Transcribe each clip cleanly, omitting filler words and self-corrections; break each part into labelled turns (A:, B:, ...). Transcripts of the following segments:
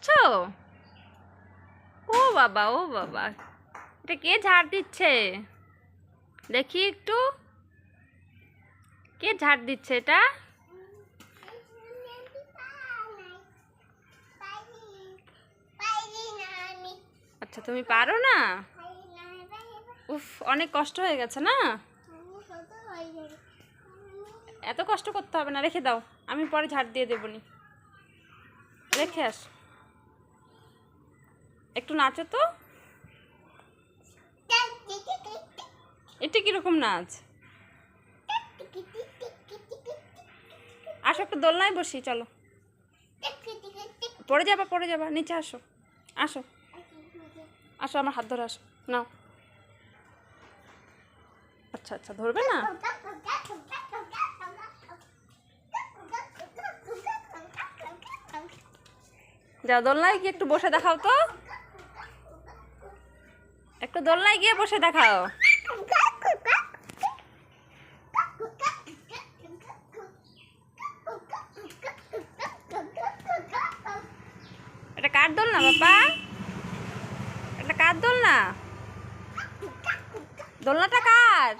A: পারছো? ও বাবা, ও বাবা, এটা কে ঝাড় দিচ্ছে? দেখি একটু, কে ঝাড় দিচ্ছে এটা? আচ্ছা, তুমি পারো না? উফ, অনেক কষ্ট হয়ে গেছে না? এত কষ্ট করতে হবে না, রেখে দাও, আমি পরে ঝাড় দিয়ে দেবনি। রেখে আস, একটু নাচো তো। এটা কিরকম নাচ? আসো, একটু দোলনায় বসি, চলো। পড়ে যাবা, পড়ে যাবা, নিচে আসো, আসো আসো, আমার হাত ধরে আসো। নাও। আচ্ছা আচ্ছা, ধরবে না? যাও, দোলনায় গিয়ে একটু বসে দেখাও তো, একটু দোলনায় গিয়ে বসে দেখাও। এটা কার দোলনা বাবা? এটা কার দোলনা? দোলনাটা কার?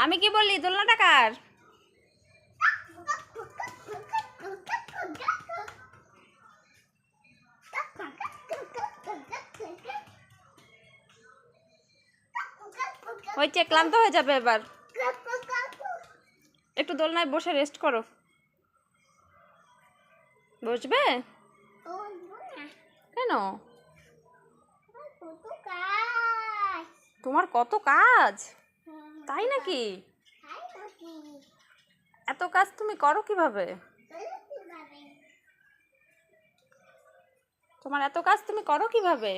A: আমি কি বলি, দোলনাটা কার? হয়েছে, ক্লান্ত হয়ে যাবে এবার, একটু দোলনায় বসে রেস্ট করো। বসবে? কেন? তোমার কত কাজ? তাই নাকি? এত কাজ তুমি করো কিভাবে? তোমার এত কাজ তুমি করো কিভাবে?